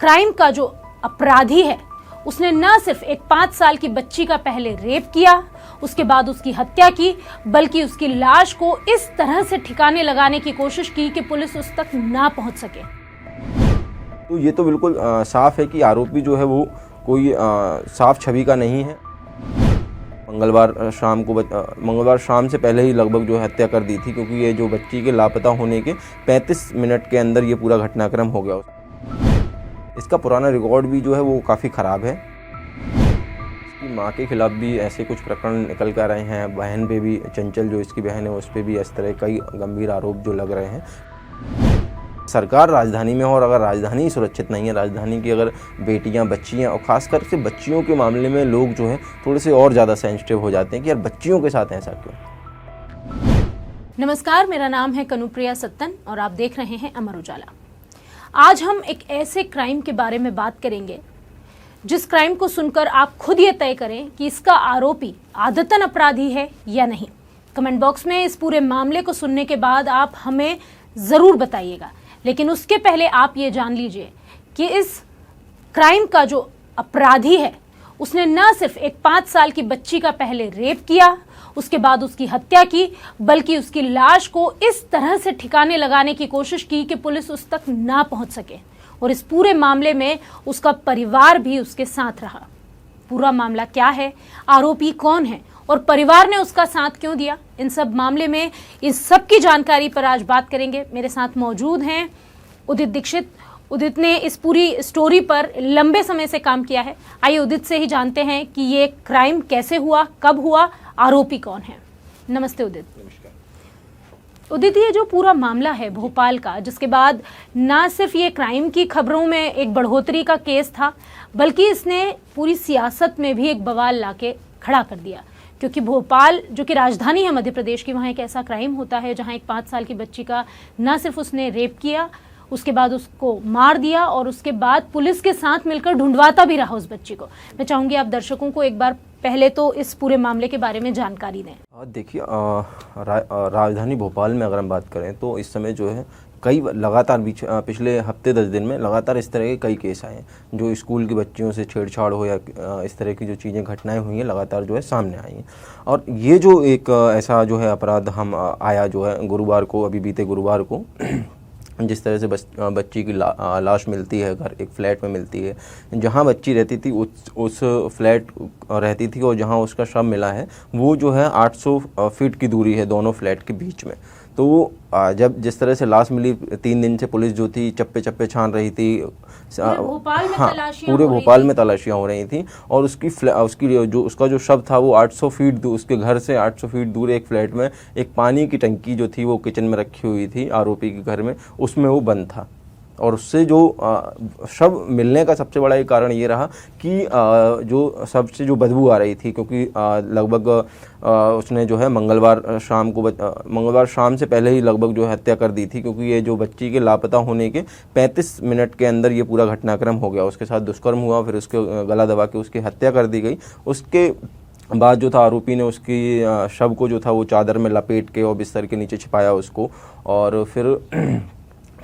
Crime का जो अपराधी है उसने न सिर्फ एक 5 साल की बच्ची का पहले रेप किया, उसके बाद उसकी हत्या की, बल्कि उसकी लाश को इस तरह से ठिकाने लगाने की कोशिश की कि पुलिस उस तक ना पहुंच सके। तो ये तो बिल्कुल साफ है कि आरोपी जो है वो कोई साफ छवि का नहीं है। मंगलवार शाम से पहले ही लगभग जो हत्या कर दी थी, क्योंकि ये जो बच्ची के लापता होने के 35 मिनट के अंदर ये पूरा घटनाक्रम हो गया। इसका पुराना रिकॉर्ड भी जो है वो काफ़ी ख़राब है। इसकी माँ के खिलाफ भी ऐसे कुछ प्रकरण निकल कर रहे हैं। बहन पे भी, चंचल जो इसकी बहन है उस पर भी इस तरह कई गंभीर आरोप जो लग रहे हैं। सरकार राजधानी में हो और अगर राजधानी सुरक्षित नहीं है, राजधानी की अगर बेटियां, बच्चियां और ख़ासकर से बच्चियों के मामले में लोग जो है थोड़े से और ज़्यादा सेंसिटिव हो जाते हैं कि यार बच्चियों के साथ ऐसा क्यों। नमस्कार, मेरा नाम है कनुप्रिया सत्तन और आप देख रहे हैं अमर उजाला। आज हम एक ऐसे क्राइम के बारे में बात करेंगे जिस क्राइम को सुनकर आप खुद ये तय करें कि इसका आरोपी आदतन अपराधी है या नहीं। कमेंट बॉक्स में इस पूरे मामले को सुनने के बाद आप हमें ज़रूर बताइएगा, लेकिन उसके पहले आप ये जान लीजिए कि इस क्राइम का जो अपराधी है उसने न सिर्फ एक 5 साल की बच्ची का पहले रेप किया, उसके बाद उसकी हत्या की, बल्कि उसकी लाश को इस तरह से ठिकाने लगाने की कोशिश की कि पुलिस उस तक ना पहुंच सके। और इस पूरे मामले में उसका परिवार भी उसके साथ रहा। पूरा मामला क्या है, आरोपी कौन है और परिवार ने उसका साथ क्यों दिया, इन सब मामले में इस सब की जानकारी पर आज बात करेंगे। मेरे साथ मौजूद हैं उदित दीक्षित। उदित ने इस पूरी स्टोरी पर लंबे समय से काम किया है। आइए उदित से ही जानते हैं कि ये क्राइम कैसे हुआ, कब हुआ, आरोपी कौन है। नमस्ते उदित। नमस्कार उदित, ये जो पूरा मामला है भोपाल का, जिसके बाद ना सिर्फ ये क्राइम की खबरों में एक बढ़ोतरी का केस था, बल्कि इसने पूरी सियासत में भी एक बवाल लाके खड़ा कर दिया। क्योंकि भोपाल जो कि राजधानी है मध्य प्रदेश की, वहाँ एक ऐसा क्राइम होता है जहाँ एक 5 साल की बच्ची का ना सिर्फ उसने रेप किया, उसके बाद उसको मार दिया और उसके बाद पुलिस के साथ मिलकर ढूंढवाता भी रहा उस बच्ची को। मैं चाहूँगी आप दर्शकों को एक बार पहले तो इस पूरे मामले के बारे में जानकारी दें। देखिए, राजधानी भोपाल में अगर हम बात करें तो इस समय जो है कई लगातार पिछले हफ्ते 10 दिन में लगातार इस तरह के कई केस आए हैं जो स्कूल की बच्चियों से छेड़छाड़ हो या इस तरह की जो चीज़ें, घटनाएं हुई हैं, लगातार जो है सामने आई हैं। और ये जो एक ऐसा जो है अपराध हम आया जो है गुरुवार को, अभी बीते गुरुवार को, जिस तरह से बच्ची की लाश मिलती है, घर एक फ्लैट में मिलती है, जहाँ बच्ची रहती थी उस फ्लैट रहती थी, और जहाँ उसका शव मिला है वो जो है 800 फीट की दूरी है दोनों फ्लैट के बीच में। तो जब जिस तरह से लाश मिली, 3 दिन से पुलिस जो थी चप्पे चप्पे छान रही थी, पूरे भोपाल में तलाशियां हो रही थी। और उसका जो शव था वो 800 फीट दूर, उसके घर से 800 फीट दूर एक फ्लैट में एक पानी की टंकी जो थी वो किचन में रखी हुई थी आरोपी के घर में, उसमें वो बंद था। और उससे जो शव मिलने का सबसे बड़ा एक कारण ये रहा कि जो सबसे जो बदबू आ रही थी, क्योंकि लगभग उसने जो है मंगलवार शाम से पहले ही लगभग जो हत्या कर दी थी, क्योंकि ये जो बच्ची के लापता होने के 35 मिनट के अंदर ये पूरा घटनाक्रम हो गया। उसके साथ दुष्कर्म हुआ, फिर उसके गला दबा के उसकी हत्या कर दी गई। उसके बाद जो था आरोपी ने उसकी शव को जो था वो चादर में लपेट के और बिस्तर के नीचे छिपाया उसको। और फिर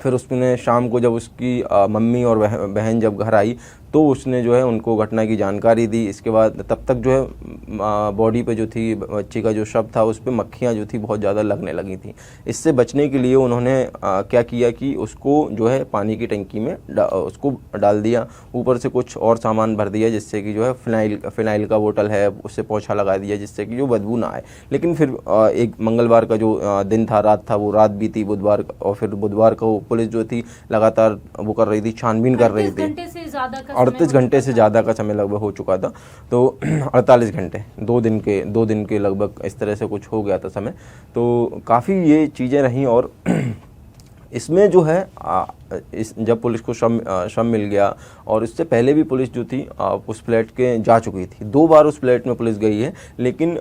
उसने शाम को जब उसकी मम्मी और बहन जब घर आई तो उसने जो है उनको घटना की जानकारी दी। इसके बाद तब तक जो है बॉडी पे जो थी बच्ची का जो शव था उस पर मक्खियाँ जो थी बहुत ज़्यादा लगने लगी थी। इससे बचने के लिए उन्होंने क्या किया कि उसको जो है पानी की टंकी में उसको डाल दिया, ऊपर से कुछ और सामान भर दिया जिससे कि जो है फिनाइल का बोतल है उससे पोछा लगा दिया जिससे कि जो बदबू ना आए। लेकिन फिर एक मंगलवार का जो दिन था, रात था, वो रात बीती बुधवार, और फिर बुधवार को पुलिस जो थी लगातार वो कर रही थी, छानबीन कर रही थी। 38 घंटे से ज़्यादा का समय लगभग हो चुका था, तो 48 घंटे, 2 दिन के लगभग इस तरह से कुछ हो गया था समय। तो काफ़ी ये चीज़ें रहीं। और इसमें जो है जब पुलिस को शव मिल गया, और इससे पहले भी पुलिस जो थी उस फ्लैट के जा चुकी थी, 2 बार उस फ्लैट में पुलिस गई है। लेकिन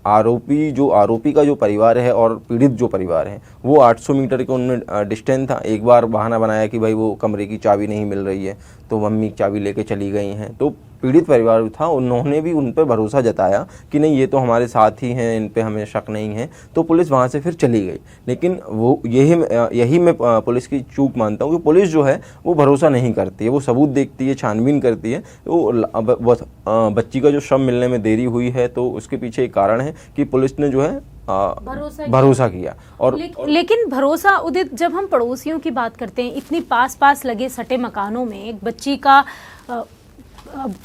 आरोपी का जो परिवार है और पीड़ित जो परिवार है वो 800 मीटर के उनमें डिस्टेंस था। एक बार बहाना बनाया कि भाई वो कमरे की चाबी नहीं मिल रही है, तो मम्मी चाबी लेके चली गई हैं। तो पीड़ित परिवार था, उन्होंने भी उन पर भरोसा जताया कि नहीं ये तो हमारे साथ ही हैं, इन पे हमें शक नहीं है, तो पुलिस वहाँ से फिर चली गई। लेकिन वो यही मैं पुलिस की चूक मानता मानता हूँ कि पुलिस जो है वो भरोसा नहीं करती है, वो सबूत देखती है, छानबीन करती है। वो बच्ची का जो शव मिलने में देरी हुई है तो उसके पीछे एक कारण है कि पुलिस ने जो है भरोसा किया। और लेकिन भरोसा उदित, जब हम पड़ोसियों की बात करते हैं, इतनी पास पास लगे सटे मकानों में एक बच्ची का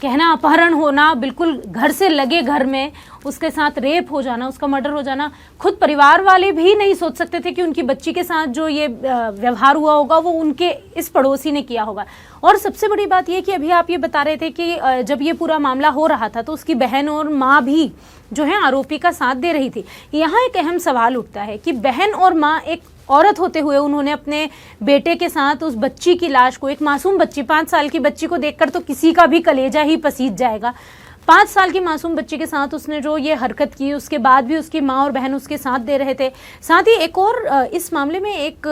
कहना अपहरण होना, बिल्कुल घर से लगे घर में उसके साथ रेप हो जाना, उसका मर्डर हो जाना, खुद परिवार वाले भी नहीं सोच सकते थे कि उनकी बच्ची के साथ जो ये व्यवहार हुआ होगा वो उनके इस पड़ोसी ने किया होगा। और सबसे बड़ी बात ये कि अभी आप ये बता रहे थे कि जब ये पूरा मामला हो रहा था तो उसकी बहन और माँ भी जो है आरोपी का साथ दे रही थी। यहाँ एक अहम सवाल उठता है कि बहन और माँ एक औरत होते हुए उन्होंने अपने बेटे के साथ उस बच्ची की लाश को, एक मासूम बच्ची, 5 साल की बच्ची को देखकर तो किसी का भी कलेजा ही पसीज जाएगा, 5 साल की मासूम बच्ची के साथ उसने जो ये हरकत की, उसके बाद भी उसकी माँ और बहन उसके साथ दे रहे थे। साथ ही एक और इस मामले में एक,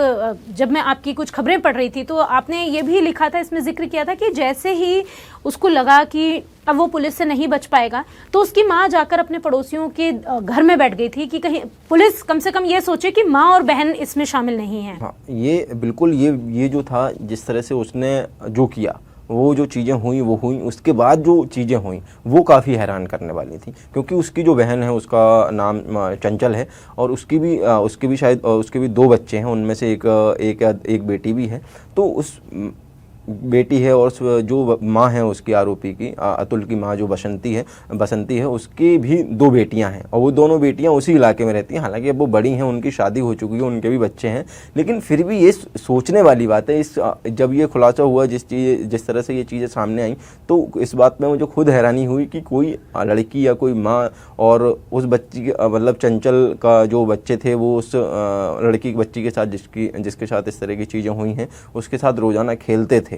जब मैं आपकी कुछ खबरें पढ़ रही थी तो आपने ये भी लिखा था, इसमें जिक्र किया था कि जैसे ही उसको लगा कि अब वो पुलिस से नहीं बच पाएगा तो उसकी माँ जाकर अपने पड़ोसियों के घर में बैठ गई थी कि कहीं पुलिस कम से कम ये सोचे कि माँ और बहन इसमें शामिल नहीं है। हाँ, ये बिल्कुल ये जो था, जिस तरह से उसने जो किया, वो जो चीज़ें हुई वो हुई, उसके बाद जो चीज़ें हुई वो काफ़ी हैरान करने वाली थी। क्योंकि उसकी जो बहन है उसका नाम चंचल है और उसकी भी शायद उसके भी 2 बच्चे हैं, उनमें से एक बेटी भी है। तो उस बेटी है और जो माँ है उसकी, आरोपी की, अतुल की माँ जो बसंती है, उसकी भी 2 बेटियां हैं और वो दोनों बेटियां उसी इलाके में रहती हैं। हालांकि अब वो बड़ी हैं, उनकी शादी हो चुकी है, उनके भी बच्चे हैं, लेकिन फिर भी ये सोचने वाली बात है। जब ये खुलासा हुआ, जिस तरह से ये चीज़ें सामने आई, तो इस बात में मुझे खुद हैरानी हुई कि कोई लड़की या कोई माँ और उस बच्ची के, मतलब चंचल का जो बच्चे थे, वो उस लड़की की बच्ची के साथ जिसके साथ इस तरह की चीज़ें हुई हैं उसके साथ रोज़ाना खेलते थे।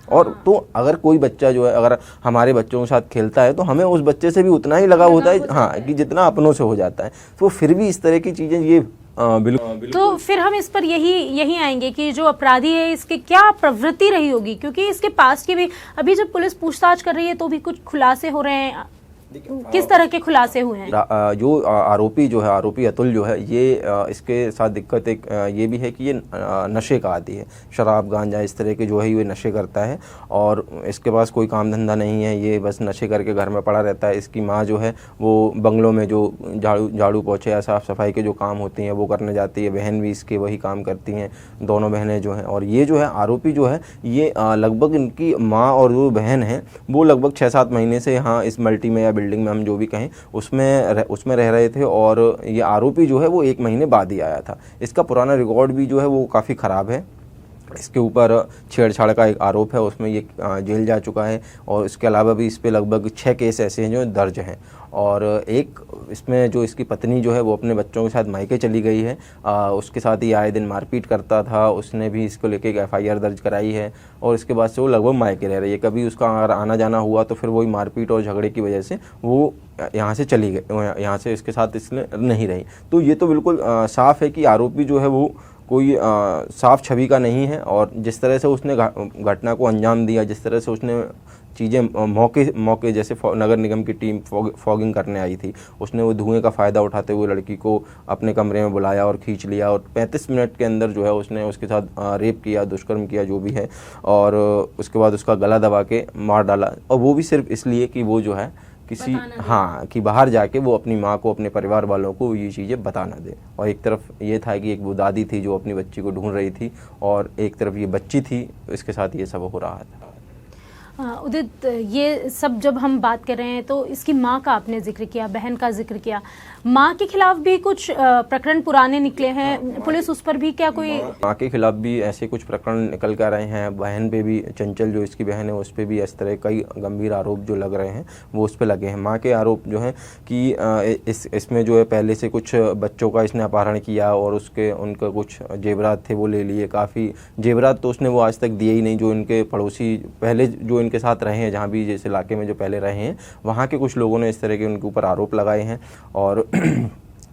और तो अगर कोई बच्चा जो है, अगर हमारे बच्चों के साथ खेलता है तो हमें उस बच्चे से भी उतना ही लगाव होता है, हाँ, कि जितना अपनों से हो जाता है। तो फिर भी इस तरह की चीज़ें ये बिल्कुल। तो फिर हम इस पर यही आएंगे कि जो अपराधी है इसकी क्या प्रवृत्ति रही होगी, क्योंकि इसके पास की भी अभी जब पुलिस पूछताछ कर रही है तो भी कुछ खुलासे हो रहे हैं। किस तरह के खुलासे हुए हैं? जो आरोपी अतुल जो है, ये इसके साथ दिक्कत एक ये भी है कि ये नशे का आदी है, शराब गांजा इस तरह के जो है ये नशे करता है और इसके पास कोई काम धंधा नहीं है, ये बस नशे करके घर में पड़ा रहता है। इसकी माँ जो है वो बंगलों में जो झाड़ू पोछे या साफ़ सफाई के जो काम होती हैं वो करने जाती है, बहन भी इसके वही काम करती हैं, दोनों बहनें जो हैं। और ये जो है आरोपी जो है ये लगभग इनकी माँ और जो बहन है वो लगभग 6-7 महीने से यहाँ इस मल्टी में या बिल्डिंग में, हम जो भी कहें, उसमें रह रहे थे। और ये आरोपी जो है वो 1 महीने बाद ही आया था। इसका पुराना रिकॉर्ड भी जो है वो काफ़ी ख़राब है। इसके ऊपर छेड़छाड़ का एक आरोप है, उसमें ये जेल जा चुका है और इसके अलावा भी इस पे लगभग 6 केस ऐसे हैं जो दर्ज हैं। और एक इसमें जो इसकी पत्नी जो है वो अपने बच्चों के साथ मायके चली गई है, उसके साथ ही आए दिन मारपीट करता था, उसने भी इसको लेके एक FIR दर्ज कराई है और इसके बाद से वो लगभग मायके रह रही है। कभी उसका अगर आना जाना हुआ तो फिर वही मारपीट और झगड़े की वजह से वो यहाँ से चली गई, यहाँ से इसके साथ इसने नहीं रही। तो ये तो बिल्कुल साफ़ है कि आरोपी जो है वो कोई साफ छवि का नहीं है। और जिस तरह से उसने घटना को अंजाम दिया, जिस तरह से उसने चीज़ें मौके जैसे नगर निगम की टीम फॉगिंग करने आई थी, उसने वो धुएं का फ़ायदा उठाते हुए लड़की को अपने कमरे में बुलाया और खींच लिया और 35 मिनट के अंदर जो है उसने उसके साथ रेप किया, दुष्कर्म किया, जो भी है, और उसके बाद उसका गला दबा के मार डाला। और वो भी सिर्फ इसलिए कि वो जो है किसी, हाँ, कि बाहर जाके वो अपनी माँ को, अपने परिवार वालों को ये चीज़ें बता ना दे। और एक तरफ ये था कि एक वो दादी थी जो अपनी बच्ची को ढूंढ रही थी और एक तरफ ये बच्ची थी, इसके साथ ये सब हो रहा था। उदित, ये सब जब हम बात कर रहे हैं तो इसकी माँ का आपने जिक्र किया, बहन का जिक्र किया, माँ के खिलाफ भी कुछ प्रकरण पुराने निकले हैं, पुलिस उस पर भी क्या कोई? माँ के खिलाफ भी ऐसे कुछ प्रकरण निकल कर रहे हैं। बहन पे भी, चंचल जो इसकी बहन है, उस पर भी इस तरह कई गंभीर आरोप जो लग रहे हैं वो उस पर लगे हैं। माँ के आरोप जो हैं कि इसमें जो है पहले से कुछ बच्चों का इसने अपहरण किया और उनका कुछ जेवरात थे वो ले लिए। काफ़ी जेवरात तो उसने वो आज तक दिए ही नहीं, जो इनके पड़ोसी पहले जो इनके साथ रहे हैं, जहाँ भी जिस इलाके में जो पहले रहे हैं, वहाँ के कुछ लोगों ने इस तरह के उनके ऊपर आरोप लगाए हैं। और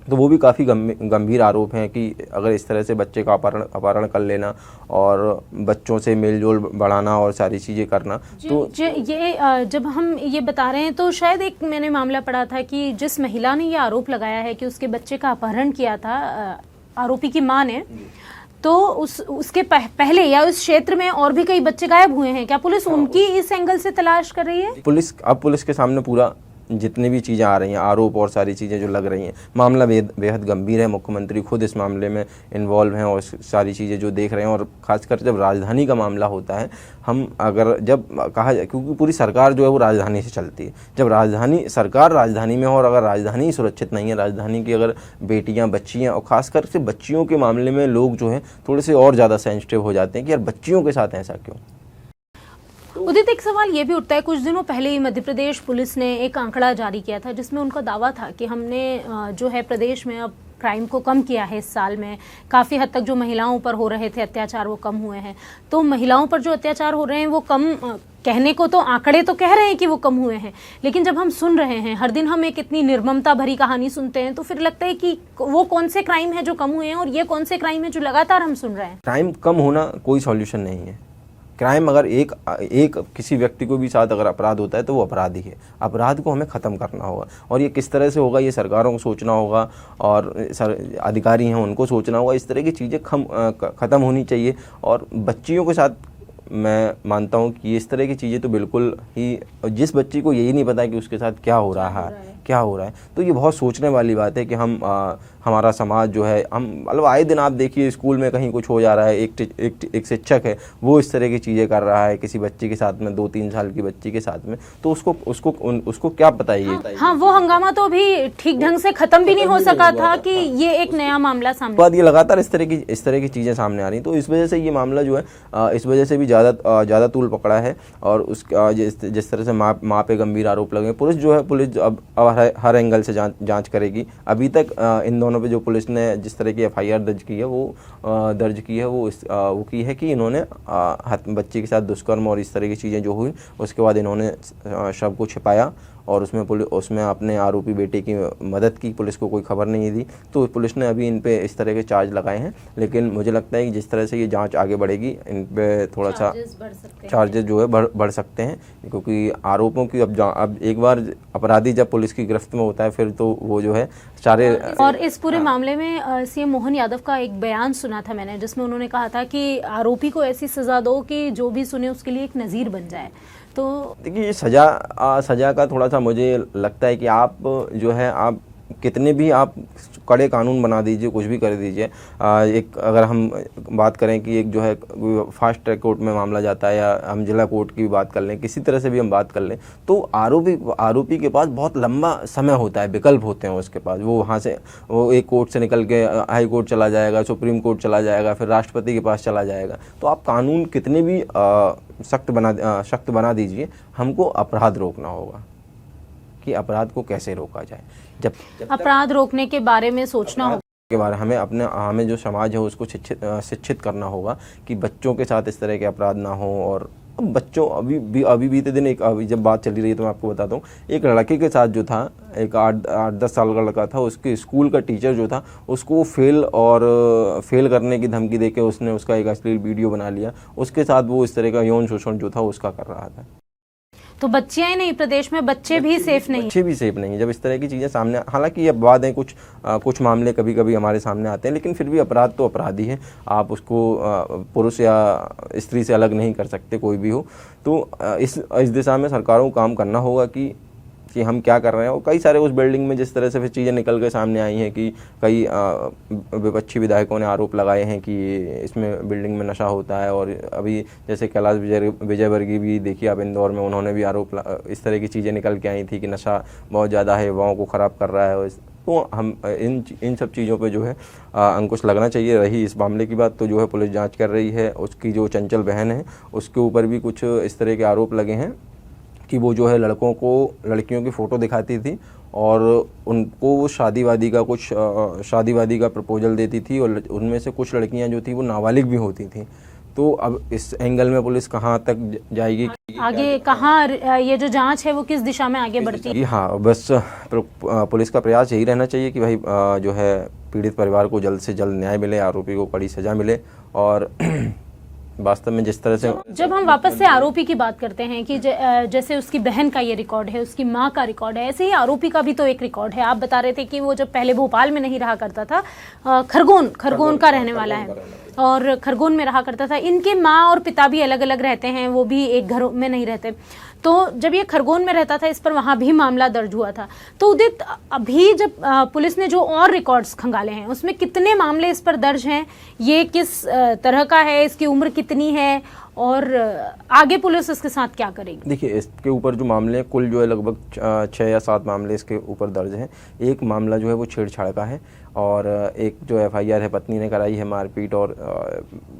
तो वो भी काफ़ी गंभीर आरोप हैं कि अगर इस तरह से बच्चे का अपहरण कर लेना और बच्चों से मेलजोल बढ़ाना और सारी चीज़ें करना, तो ये जब हम ये बता रहे हैं तो शायद एक मैंने मामला पढ़ा था कि जिस महिला ने ये आरोप लगाया है कि उसके बच्चे का अपहरण किया था आरोपी की माँ ने, तो उसके पहले या उस क्षेत्र में और भी कई बच्चे गायब हुए हैं, क्या पुलिस उनकी इस एंगल से तलाश कर रही है? पुलिस के सामने पूरा जितनी भी चीज़ें आ रही हैं, आरोप और सारी चीज़ें जो लग रही हैं, मामला बेहद गंभीर है। मुख्यमंत्री खुद इस मामले में इन्वॉल्व हैं और सारी चीज़ें जो देख रहे हैं, और ख़ासकर जब राजधानी का मामला होता है, हम अगर जब कहा जाए, क्योंकि पूरी सरकार जो है वो राजधानी से चलती है, जब सरकार राजधानी में हो और अगर राजधानी सुरक्षित नहीं है, राजधानी की अगर बेटियाँ, बच्चियाँ, और ख़ासकर से बच्चियों के मामले में लोग जो है थोड़े से और ज़्यादा सेंसिटिव हो जाते हैं कि यार बच्चियों के साथ ऐसा क्यों। उदित, एक सवाल ये भी उठता है, कुछ दिनों पहले ही मध्य प्रदेश पुलिस ने एक आंकड़ा जारी किया था जिसमें उनका दावा था कि हमने जो है प्रदेश में अब क्राइम को कम किया है। इस साल में काफ़ी हद तक जो महिलाओं पर हो रहे थे अत्याचार वो कम हुए हैं। तो महिलाओं पर जो अत्याचार हो रहे हैं वो कम, कहने को तो आंकड़े तो कह रहे हैं कि वो कम हुए हैं, लेकिन जब हम सुन रहे हैं, हर दिन हम एक इतनी निर्ममता भरी कहानी सुनते हैं, तो फिर लगता है कि वो कौन से क्राइम है जो कम हुए हैं और ये कौन से क्राइम है जो लगातार हम सुन रहे हैं। क्राइम कम होना कोई सॉल्यूशन नहीं है। क्राइम अगर एक किसी व्यक्ति को भी साथ अगर अपराध होता है तो वो अपराधी है। अपराध को हमें ख़त्म करना होगा, और ये किस तरह से होगा ये सरकारों को सोचना होगा, और अधिकारी हैं उनको सोचना होगा। इस तरह की चीज़ें ख़त्म होनी चाहिए। और बच्चियों के साथ मैं मानता हूँ कि इस तरह की चीज़ें तो बिल्कुल ही, जिस बच्ची को यही नहीं पता कि उसके साथ क्या हो रहा है, तो ये बहुत सोचने वाली बात है कि हमारा समाज जो है, हम मतलब आए दिन आप देखिए स्कूल में कहीं कुछ हो जा रहा है, एक शिक्षक है वो इस तरह की चीज़ें कर रहा है किसी बच्ची के साथ में, 2-3 साल की बच्ची के साथ में, तो उसको क्या पता है। हाँ, वो हंगामा तो अभी ठीक ढंग से खत्म भी नहीं हो सका था कि ये एक नया मामला सामने, बाद ये लगातार इस तरह की चीज़ें सामने आ रही, तो इस वजह से ये मामला जो है इस वजह से भी ज़्यादा तूल पकड़ा है। और उसका जिस तरह से माँ पे गंभीर आरोप लगे, पुलिस अब हर एंगल से जांच करेगी। अभी तक इन दोनों पे जो पुलिस ने जिस तरह की FIR दर्ज की है वो की है कि इन्होंने बच्ची के साथ दुष्कर्म और इस तरह की चीज़ें जो हुई, उसके बाद इन्होंने शव को छिपाया और उसमें अपने आरोपी बेटे की मदद की। पुलिस को कोई खबर नहीं दी, तो पुलिस ने अभी इन पे इस तरह के चार्ज लगाए हैं। लेकिन मुझे लगता है कि जिस तरह से ये जांच आगे बढ़ेगी, इन पे थोड़ा सा चार्जेस जो है बढ़ सकते हैं, क्योंकि आरोपों की अब एक बार अपराधी जब पुलिस की गिरफ्त में होता है फिर तो वो जो है सारे। और इस पूरे मामले में CM मोहन यादव का एक बयान सुना था मैंने, जिसमें उन्होंने कहा था कि आरोपी को ऐसी सजा दो कि जो भी सुने उसके लिए एक नज़ीर बन जाए। तो देखिए, सजा का थोड़ा सा मुझे लगता है कि आप जो है, आप कितने भी आप कड़े कानून बना दीजिए, कुछ भी कर दीजिए, एक अगर हम बात करें कि एक जो है फास्ट ट्रैक कोर्ट में मामला जाता है, या हम जिला कोर्ट की भी बात कर लें, किसी तरह से भी हम बात कर लें, तो आरोपी के पास बहुत लंबा समय होता है, विकल्प होते हैं उसके पास। वो वहाँ से वो एक कोर्ट से निकल के हाई कोर्ट चला जाएगा, सुप्रीम कोर्ट चला जाएगा, फिर राष्ट्रपति के पास चला जाएगा। तो आप कानून कितने भी सख्त बना दीजिए, हमको अपराध रोकना होगा कि अपराध को कैसे रोका जाए। जब अपराध रोकने के बारे में सोचना होगा, के बारे हमें जो समाज है उसको शिक्षित करना होगा कि बच्चों के साथ इस तरह के अपराध ना हो। और बच्चों अभी बीते दिन अभी जब बात चली रही है तो मैं आपको बताता हूँ, एक लड़के के साथ जो था, एक 8-10 साल का लड़का था, उसके स्कूल का टीचर जो था उसको फेल करने की धमकी देके उसने उसका एक अश्लील वीडियो बना लिया। उसके साथ वो इस तरह का यौन शोषण जो था उसका कर रहा था। तो बच्चियां ही नहीं, प्रदेश में बच्चे भी सेफ नहीं। जब इस तरह की चीज़ें सामने, हालांकि ये बात है, कुछ मामले कभी कभी हमारे सामने आते हैं, लेकिन फिर भी अपराध तो अपराध ही है। आप उसको पुरुष या स्त्री से अलग नहीं कर सकते, कोई भी हो। तो इस दिशा में सरकारों को काम करना होगा कि हम क्या कर रहे हैं। और कई सारे उस बिल्डिंग में जिस तरह से फिर चीज़ें निकल के सामने आई हैं कि कई विपक्षी विधायकों ने आरोप लगाए हैं कि इसमें बिल्डिंग में नशा होता है। और अभी जैसे कैलाश विजयवर्गीय भी देखिए आप, इंदौर में उन्होंने भी इस तरह की चीज़ें निकल के आई थी कि नशा बहुत ज़्यादा है, युवाओं को ख़राब कर रहा है। तो हम इन सब चीज़ों पे जो है अंकुश लगना चाहिए। रही इस मामले की बात, तो जो है पुलिस जांच कर रही है। उसकी जो चंचल बहन है उसके ऊपर भी कुछ इस तरह के आरोप लगे हैं कि वो जो है लड़कियों की फ़ोटो दिखाती थी और उनको वो शादीवादी का प्रपोजल देती थी, और उनमें से कुछ लड़कियां जो थी वो नाबालिग भी होती थी। तो अब इस एंगल में पुलिस कहाँ तक जाएगी, आगे कहाँ ये जो जांच है वो किस दिशा में आगे बढ़ती है? हाँ, बस पुलिस का प्रयास यही रहना चाहिए कि भाई जो है पीड़ित परिवार को जल्द से जल्द न्याय मिले, आरोपी को कड़ी सजा मिले। और वास्तव में जिस तरह से जब हम वापस से आरोपी की बात करते हैं कि जैसे उसकी बहन का ये रिकॉर्ड है, उसकी माँ का रिकॉर्ड है, ऐसे ही आरोपी का भी तो एक रिकॉर्ड है। आप बता रहे थे कि वो जब पहले भोपाल में नहीं रहा करता था, खरगोन का रहने वाला है। और खरगोन में रहा करता था। इनके माँ और पिता भी अलग अलग रहते हैं, वो भी एक घर में नहीं रहते। तो जब ये खरगोन में रहता था, इस पर वहाँ भी मामला दर्ज हुआ था। तो उदित, अभी जब पुलिस ने जो और रिकॉर्ड्स खंगाले हैं उसमें कितने मामले इस पर दर्ज हैं, ये किस तरह का है, इसकी उम्र कितनी है और आगे पुलिस इसके साथ क्या करेगी? देखिए, इसके ऊपर जो मामले हैं कुल जो है लगभग 6 या 7 मामले इसके ऊपर दर्ज हैं। एक मामला जो है वो छेड़छाड़ का है और एक जो FIR है पत्नी ने कराई है, मारपीट और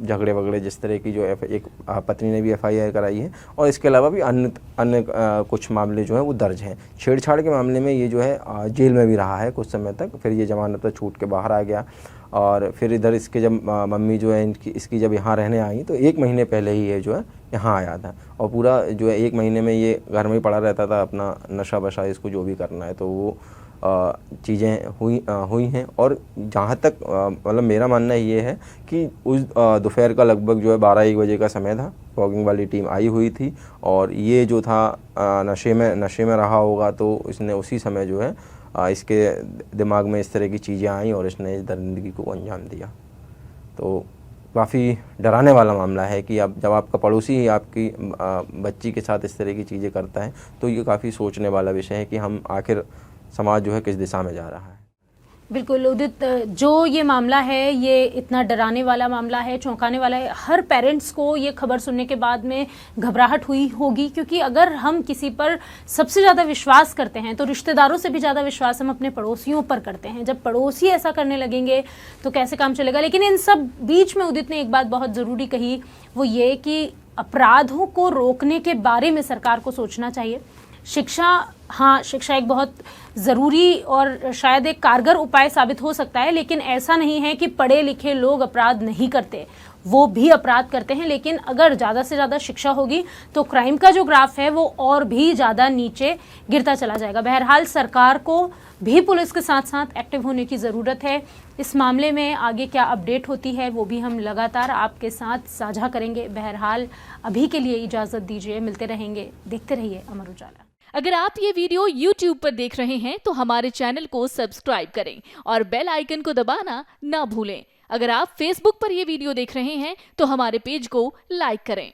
झगड़े वगड़े जिस तरह की जो एक पत्नी ने भी FIR कराई है। और इसके अलावा भी अन्य कुछ मामले जो हैं वो दर्ज हैं। छेड़छाड़ के मामले में ये जो है जेल में भी रहा है कुछ समय तक, फिर ये जमानत पर छूट के बाहर आ गया। और फिर इधर इसके जब मम्मी जो है इसकी जब यहाँ रहने आई तो 1 महीने पहले ही ये जो है यहाँ आया था और पूरा जो है 1 महीने में ये घर में ही पड़ा रहता था, अपना नशा वशा इसको जो भी करना है तो वो चीज़ें हुई हैं। और जहाँ तक मतलब मेरा मानना ये है कि उस दोपहर का लगभग जो है 12-1 बजे का समय था, फॉगिंग वाली टीम आई हुई थी और ये जो था नशे में रहा होगा, तो इसने उसी समय जो है इसके दिमाग में इस तरह की चीज़ें आई और इसने इस दरिंदगी को अंजाम दिया। तो काफ़ी डराने वाला मामला है कि अब जब आपका पड़ोसी ही आपकी बच्ची के साथ इस तरह की चीज़ें करता है तो ये काफ़ी सोचने वाला विषय है कि हम आखिर समाज जो है किस दिशा में जा रहा है। बिल्कुल उदित, जो ये मामला है ये इतना डराने वाला मामला है, चौंकाने वाला है। हर पेरेंट्स को ये खबर सुनने के बाद में घबराहट हुई होगी, क्योंकि अगर हम किसी पर सबसे ज़्यादा विश्वास करते हैं तो रिश्तेदारों से भी ज़्यादा विश्वास हम अपने पड़ोसियों पर करते हैं। जब पड़ोसी ऐसा करने लगेंगे तो कैसे काम चलेगा। लेकिन इन सब बीच में उदित ने एक बात बहुत ज़रूरी कही, वो ये कि अपराधों को रोकने के बारे में सरकार को सोचना चाहिए। शिक्षा, हाँ, शिक्षा एक बहुत ज़रूरी और शायद एक कारगर उपाय साबित हो सकता है, लेकिन ऐसा नहीं है कि पढ़े लिखे लोग अपराध नहीं करते, वो भी अपराध करते हैं। लेकिन अगर ज़्यादा से ज़्यादा शिक्षा होगी तो क्राइम का जो ग्राफ है वो और भी ज़्यादा नीचे गिरता चला जाएगा। बहरहाल सरकार को भी पुलिस के साथ साथ एक्टिव होने की ज़रूरत है। इस मामले में आगे क्या अपडेट होती है वो भी हम लगातार आपके साथ साझा करेंगे। बहरहाल अभी के लिए इजाज़त दीजिए, मिलते रहेंगे, देखते रहिए अमर उजाला। अगर आप ये वीडियो YouTube पर देख रहे हैं तो हमारे चैनल को सब्सक्राइब करें और बेल आइकन को दबाना ना भूलें। अगर आप Facebook पर ये वीडियो देख रहे हैं तो हमारे पेज को लाइक करें।